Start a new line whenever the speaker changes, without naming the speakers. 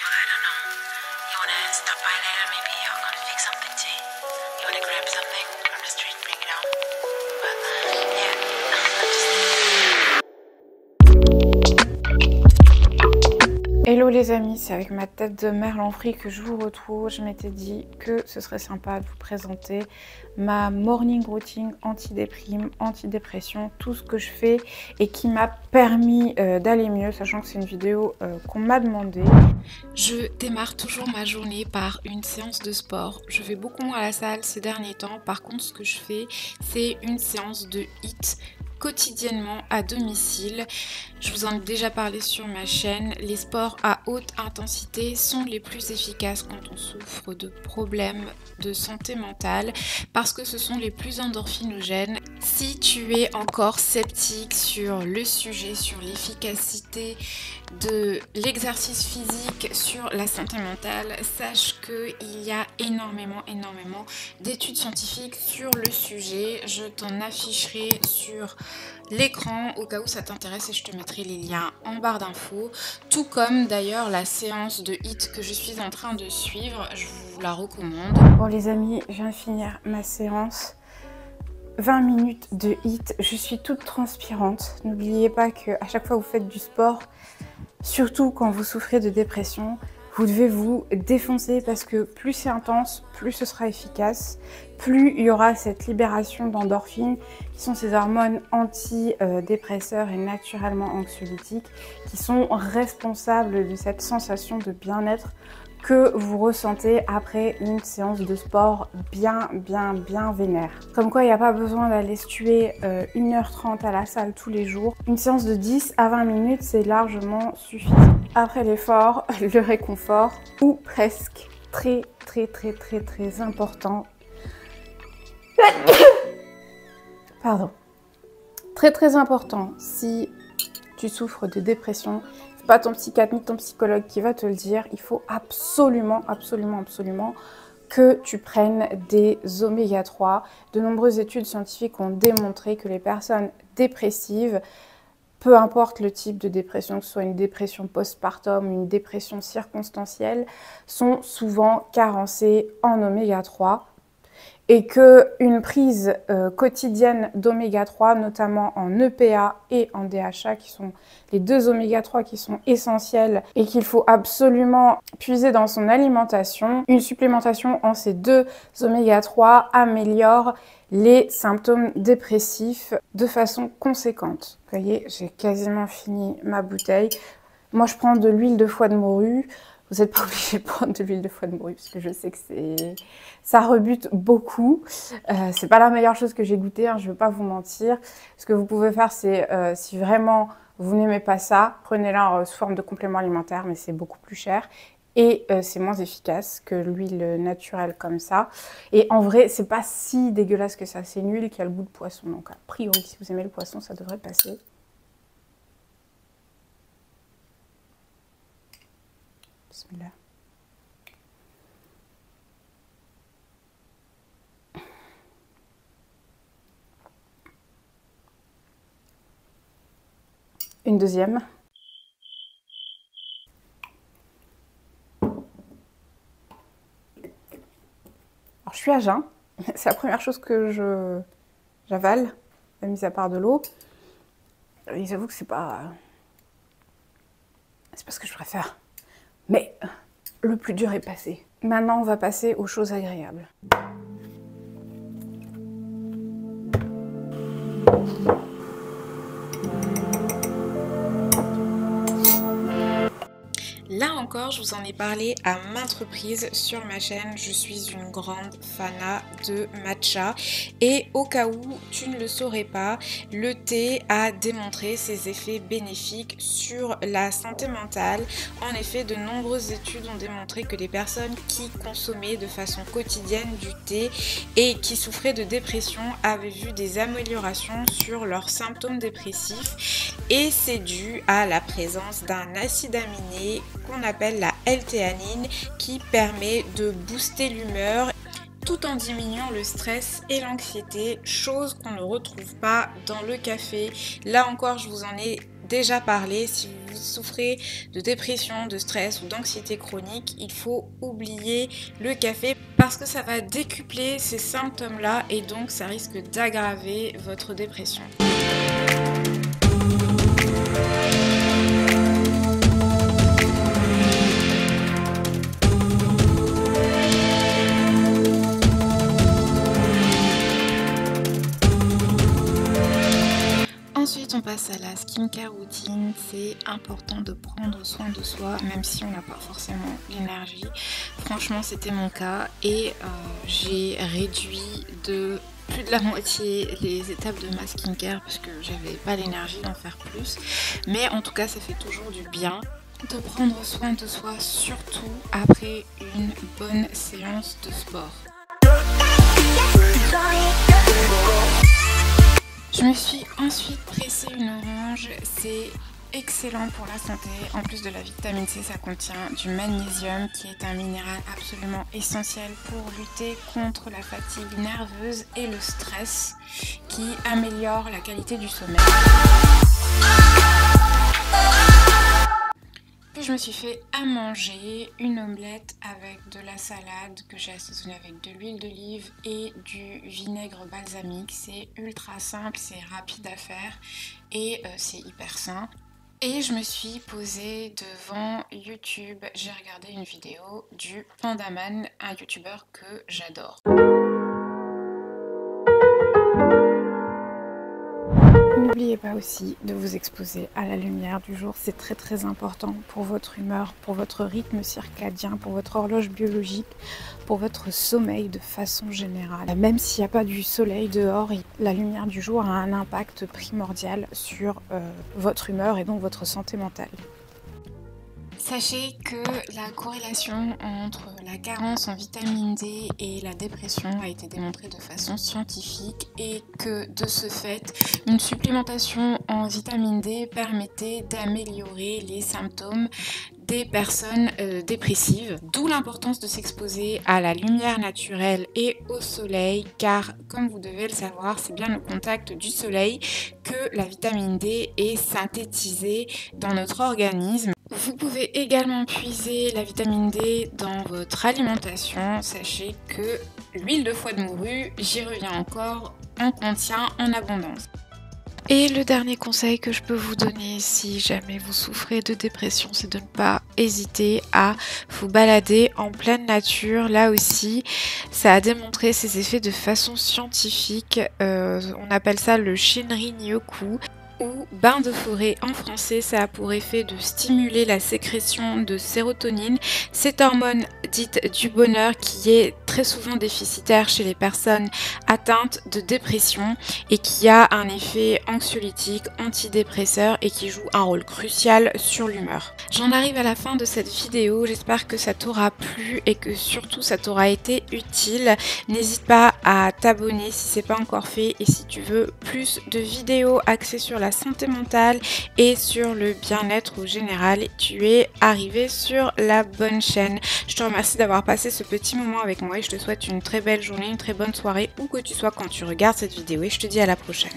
I don't know. You wanna stop by later? Maybe I'll go to fix something tea. You wanna grab something from the street, bring it home? But yeah, I'm just.
Hello les amis, c'est avec ma tête de merlan frit que je vous retrouve. Je m'étais dit que ce serait sympa de vous présenter ma morning routine anti-déprime, anti-dépression, tout ce que je fais et qui m'a permis d'aller mieux, sachant que c'est une vidéo qu'on m'a demandé. Je démarre toujours ma journée par une séance de sport. Je vais beaucoup moins à la salle ces derniers temps. Par contre, ce que je fais, c'est une séance de HIIT quotidiennement à domicile. Je vous en ai déjà parlé sur ma chaîne. Les sports à haute intensité sont les plus efficaces quand on souffre de problèmes de santé mentale parce que ce sont les plus endorphinogènes. Si tu es encore sceptique sur le sujet, sur l'efficacité de l'exercice physique sur la santé mentale, sache qu'il y a énormément d'études scientifiques sur le sujet. Je t'en afficherai sur l'écran au cas où ça t'intéresse et je te mettrai les liens en barre d'infos, tout comme d'ailleurs la séance de HIIT que je suis en train de suivre, je vous la recommande. Bon les amis, je viens de finir ma séance, 20 minutes de HIIT, je suis toute transpirante. N'oubliez pas qu'à chaque fois que vous faites du sport, surtout quand vous souffrez de dépression, vous devez vous défoncer parce que plus c'est intense, plus ce sera efficace, plus il y aura cette libération d'endorphines qui sont ces hormones antidépresseurs et naturellement anxiolytiques qui sont responsables de cette sensation de bien-être que vous ressentez après une séance de sport bien vénère. Comme quoi il n'y a pas besoin d'aller se tuer 1h30 à la salle tous les jours. Une séance de 10 à 20 minutes c'est largement suffisant. Après l'effort, le réconfort ou presque. Très important. Pardon. Très important si tu souffres de dépression. C'est pas ton psychiatre ni ton psychologue qui va te le dire. Il faut absolument que tu prennes des oméga 3. De nombreuses études scientifiques ont démontré que les personnes dépressives, peu importe le type de dépression, que ce soit une dépression postpartum, une dépression circonstancielle, sont souvent carencées en oméga 3. Et qu'une prise quotidienne d'oméga 3, notamment en EPA et en DHA, qui sont les deux oméga 3 qui sont essentiels et qu'il faut absolument puiser dans son alimentation, une supplémentation en ces deux oméga 3 améliore les symptômes dépressifs de façon conséquente. Vous voyez, j'ai quasiment fini ma bouteille. Moi, je prends de l'huile de foie de morue. Vous n'êtes pas obligé de prendre de l'huile de foie de morue parce que je sais que ça rebute beaucoup. C'est pas la meilleure chose que j'ai goûtée, hein, je ne veux pas vous mentir. Ce que vous pouvez faire, c'est si vraiment vous n'aimez pas ça, prenez-la sous forme de complément alimentaire, mais c'est beaucoup plus cher. Et c'est moins efficace que l'huile naturelle comme ça. Et en vrai, c'est pas si dégueulasse que ça. C'est une huile qui a le goût de poisson. Donc a priori, si vous aimez le poisson, ça devrait passer. Bismillah. Une deuxième. Alors je suis à jeun. C'est la première chose que j'avale, mis à part de l'eau. Et j'avoue que c'est pas ce que je préfère. Mais le plus dur est passé. Maintenant, on va passer aux choses agréables. Là encore, je vous en ai parlé à maintes reprises sur ma chaîne. Je suis une grande fanat de matcha. Et au cas où tu ne le saurais pas, le thé a démontré ses effets bénéfiques sur la santé mentale. En effet, de nombreuses études ont démontré que les personnes qui consommaient de façon quotidienne du thé et qui souffraient de dépression avaient vu des améliorations sur leurs symptômes dépressifs. Et c'est dû à la présence d'un acide aminé qu'on appelle la L-théanine qui permet de booster l'humeur tout en diminuant le stress et l'anxiété, chose qu'on ne retrouve pas dans le café. Là encore, je vous en ai déjà parlé. Si vous souffrez de dépression, de stress ou d'anxiété chronique, il faut oublier le café parce que ça va décupler ces symptômes-là et donc ça risque d'aggraver votre dépression. Ensuite, on passe à la skincare routine. C'est important de prendre soin de soi, même si on n'a pas forcément l'énergie. Franchement, c'était mon cas et j'ai réduit de plus de la moitié les étapes de ma skincare parce que j'avais pas l'énergie d'en faire plus. Mais en tout cas, ça fait toujours du bien de prendre soin de soi, surtout après une bonne séance de sport. Je me suis ensuite pressé une orange, c'est excellent pour la santé. En plus de la vitamine C, ça contient du magnésium qui est un minéral absolument essentiel pour lutter contre la fatigue nerveuse et le stress qui améliore la qualité du sommeil. Puis je me suis fait à manger une omelette avec de la salade que j'ai assaisonnée avec de l'huile d'olive et du vinaigre balsamique. C'est ultra simple, c'est rapide à faire et c'est hyper sain. Et je me suis posée devant YouTube. J'ai regardé une vidéo du Pandaman, un youtubeur que j'adore. N'oubliez pas aussi de vous exposer à la lumière du jour, c'est très important pour votre humeur, pour votre rythme circadien, pour votre horloge biologique, pour votre sommeil de façon générale. Même s'il n'y a pas du soleil dehors, la lumière du jour a un impact primordial sur votre humeur et donc votre santé mentale. Sachez que la corrélation entre la carence en vitamine D et la dépression a été démontrée de façon scientifique et que de ce fait, une supplémentation en vitamine D permettait d'améliorer les symptômes des personnes dépressives, d'où l'importance de s'exposer à la lumière naturelle et au soleil, car comme vous devez le savoir, c'est bien au contact du soleil que la vitamine D est synthétisée dans notre organisme. Vous pouvez également puiser la vitamine D dans votre alimentation. Sachez que l'huile de foie de morue, j'y reviens encore, en contient en abondance. Et le dernier conseil que je peux vous donner si jamais vous souffrez de dépression, c'est de ne pas hésiter à vous balader en pleine nature. Là aussi, ça a démontré ses effets de façon scientifique. On appelle ça le Shinrin-yoku ou bain de forêt en français. Ça a pour effet de stimuler la sécrétion de sérotonine, cette hormone dite du bonheur qui est très souvent déficitaire chez les personnes atteintes de dépression et qui a un effet anxiolytique, antidépresseur et qui joue un rôle crucial sur l'humeur. J'en arrive à la fin de cette vidéo, j'espère que ça t'aura plu et que surtout ça t'aura été utile. N'hésite pas à t'abonner si c'est pas encore fait et si tu veux plus de vidéos axées sur la santé mentale et sur le bien-être au général, tu es arrivé sur la bonne chaîne. Je te remercie d'avoir passé ce petit moment avec moi et je te souhaite une très belle journée, une très bonne soirée où que tu sois quand tu regardes cette vidéo et je te dis à la prochaine.